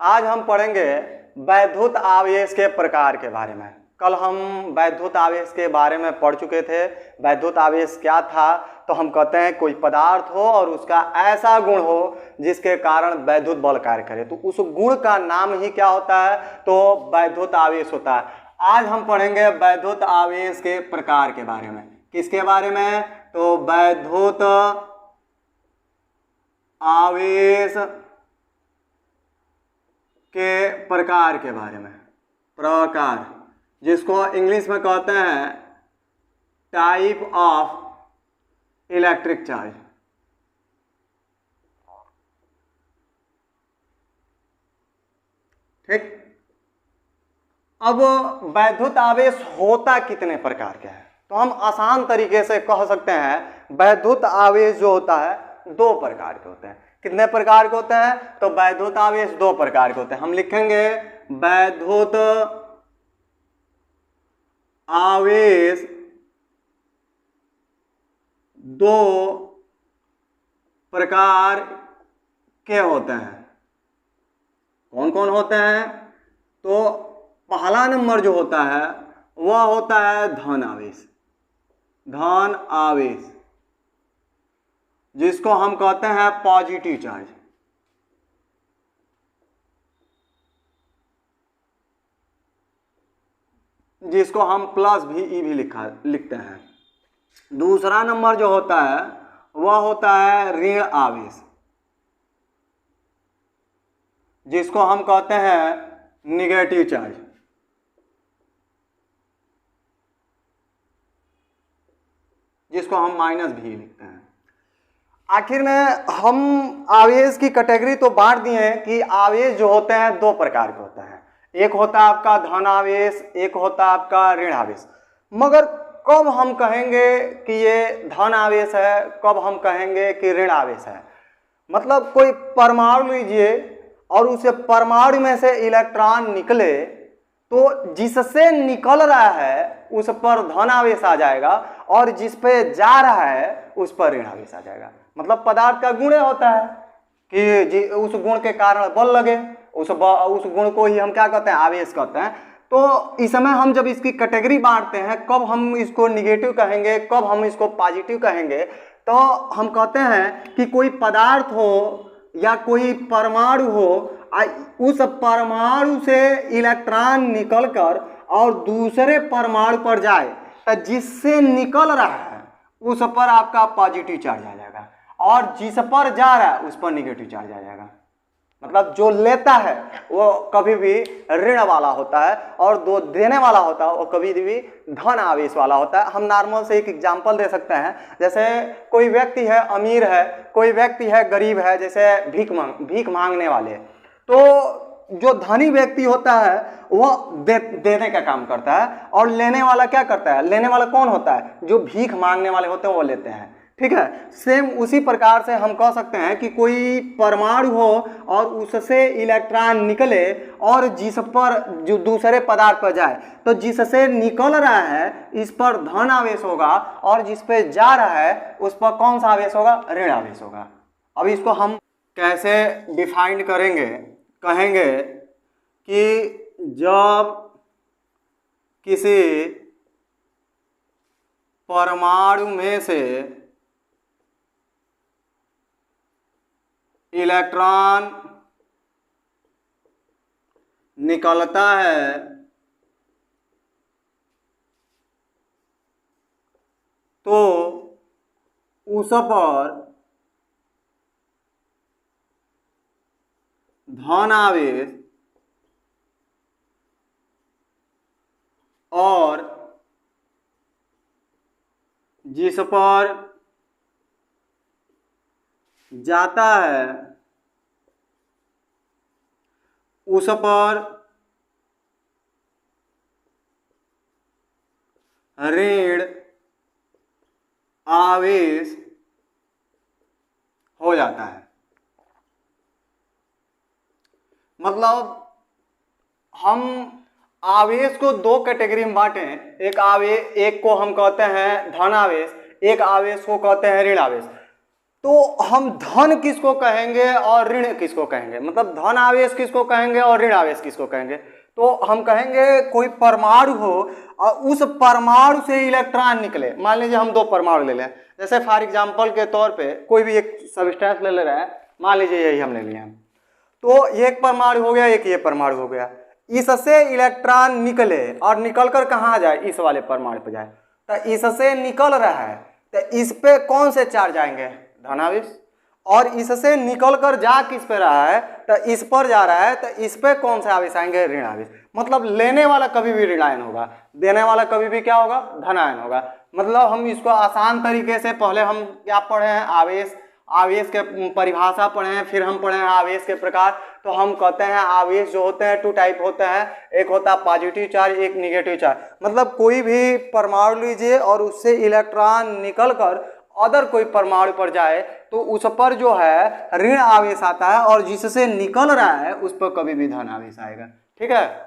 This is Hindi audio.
आज हम पढ़ेंगे वैद्युत आवेश के प्रकार के बारे में। कल हम वैद्युत आवेश के बारे में पढ़ चुके थे। वैद्युत आवेश क्या था? तो हम कहते हैं कोई पदार्थ हो और उसका ऐसा गुण हो जिसके कारण वैद्युत बल कार्य करे, तो उस गुण का नाम ही क्या होता है? तो वैद्युत आवेश होता है। आज हम पढ़ेंगे वैद्युत आवेश के प्रकार के बारे में। किसके बारे में? तो वैद्युत आवेश के प्रकार के बारे में। प्रकार, जिसको इंग्लिश में कहते हैं टाइप ऑफ इलेक्ट्रिक चार्ज। ठीक। अब वैद्युत आवेश होता कितने प्रकार के है? तो हम आसान तरीके से कह सकते हैं वैद्युत आवेश जो होता है दो प्रकार के होते हैं। कितने प्रकार के होते हैं? तो वैद्युत आवेश दो प्रकार के होते हैं। हम लिखेंगे वैद्युत आवेश दो प्रकार के होते हैं। कौन कौन होते हैं? तो पहला नंबर जो होता है वह होता है धन आवेश। धन आवेश, जिसको हम कहते हैं पॉजिटिव चार्ज। जिसको हम प्लस भी ई भी लिखते हैं। दूसरा नंबर जो होता है वह होता है ऋण आवेश, जिसको हम कहते हैं निगेटिव चार्ज। जिसको हम माइनस भी लिखते हैं। आखिर में हम आवेश की कैटेगरी तो बांट दिए हैं कि आवेश जो होते हैं दो प्रकार के होते हैं। एक होता है आपका धन आवेश, एक होता है आपका ऋण आवेश। मगर कब हम कहेंगे कि ये धन आवेश है, कब हम कहेंगे कि ऋण आवेश है? मतलब कोई परमाणु लीजिए और उसे परमाणु में से इलेक्ट्रॉन निकले तो जिससे निकल रहा है उस पर धन आवेश आ जाएगा और जिस पे जा रहा है उस पर ऋण आवेश आ जाएगा। मतलब पदार्थ का गुण होता है कि उस गुण के कारण बल लगे, उस गुण को ही हम क्या कहते हैं? आवेश कहते हैं। तो इस समय हम जब इसकी कैटेगरी बांटते हैं, कब हम इसको निगेटिव कहेंगे, कब हम इसको पॉजिटिव कहेंगे, तो हम कहते हैं कि कोई पदार्थ हो या कोई परमाणु हो, उस परमाणु से इलेक्ट्रॉन निकलकर और दूसरे परमाणु पर जाए तो जिससे निकल रहा है उस पर आपका पॉजिटिव चार्ज आ जाएगा और जिस पर जा रहा है उस पर निगेटिव चार्ज आ जाएगा। मतलब जो लेता है वो कभी भी ऋण वाला होता है और जो देने वाला होता है वो कभी भी धन आवेश वाला होता है। हम नॉर्मल से एक एग्जांपल दे सकते हैं। जैसे कोई व्यक्ति है अमीर है, कोई व्यक्ति है गरीब है, जैसे भीख मांगने वाले। तो जो धनी व्यक्ति होता है वह देने का काम करता है और लेने वाला क्या करता है? लेने वाला कौन होता है? जो भीख मांगने वाले होते हैं वो लेते हैं। ठीक है। सेम उसी प्रकार से हम कह सकते हैं कि कोई परमाणु हो और उससे इलेक्ट्रॉन निकले और जिस पर जो दूसरे पदार्थ पर जाए तो जिससे निकल रहा है इस पर धन आवेश होगा और जिस पे जा रहा है उस पर कौन सा आवेश होगा? ऋण आवेश होगा। अब इसको हम कैसे डिफाइन करेंगे? कहेंगे कि जब किसी परमाणु में से इलेक्ट्रॉन निकलता है तो उस पर धन आवेश और जिस पर जाता है उस पर ऋण आवेश हो जाता है। मतलब हम आवेश को दो कैटेगरी में बांटे। एक को हम कहते हैं धन आवेश, एक आवेश को कहते हैं ऋण आवेश। तो हम धन किसको कहेंगे और ऋण किसको कहेंगे, मतलब धन आवेश किसको कहेंगे और ऋण आवेश किसको कहेंगे। तो हम कहेंगे कोई परमाणु हो और उस परमाणु से इलेक्ट्रॉन निकले। मान लीजिए हम दो परमाणु ले लें, जैसे फॉर एग्जांपल के तौर पे कोई भी एक सब्सटेंस ले रहे हैं, मान लीजिए यही हमने लिया, तो एक परमाणु हो गया, एक ये परमाणु हो गया, इससे इलेक्ट्रॉन निकले और निकलकर कहाँ जाए, इस वाले परमाणु पर जाए। तो इससे निकल रहा है तो इस पे कौन से चार्ज आएंगे, धनावेश, और इससे निकलकर जा किस पे रहा है, तो इस पर जा रहा है, तो इस पे कौन से आवेश आएंगे, ऋण आवेश। मतलब लेने वाला कभी भी ऋणायन होगा, देने वाला कभी भी क्या होगा, धनायन होगा। मतलब हम इसको आसान तरीके से, पहले हम क्या पढ़े हैं, आवेश के परिभाषा पढ़े हैं, फिर हम पढ़े हैं आवेश के प्रकार। तो हम कहते हैं आवेश जो होते हैं 2 टाइप होते हैं, एक होता है पॉजिटिव चार्ज, एक निगेटिव चार्ज। मतलब कोई भी परमाणु लीजिए और उससे इलेक्ट्रॉन निकलकर अदर कोई परमाणु पर जाए तो उस पर जो है ऋण आवेश आता है, और जिससे निकल रहा है उस पर कभी भी धन आवेश आएगा। ठीक है।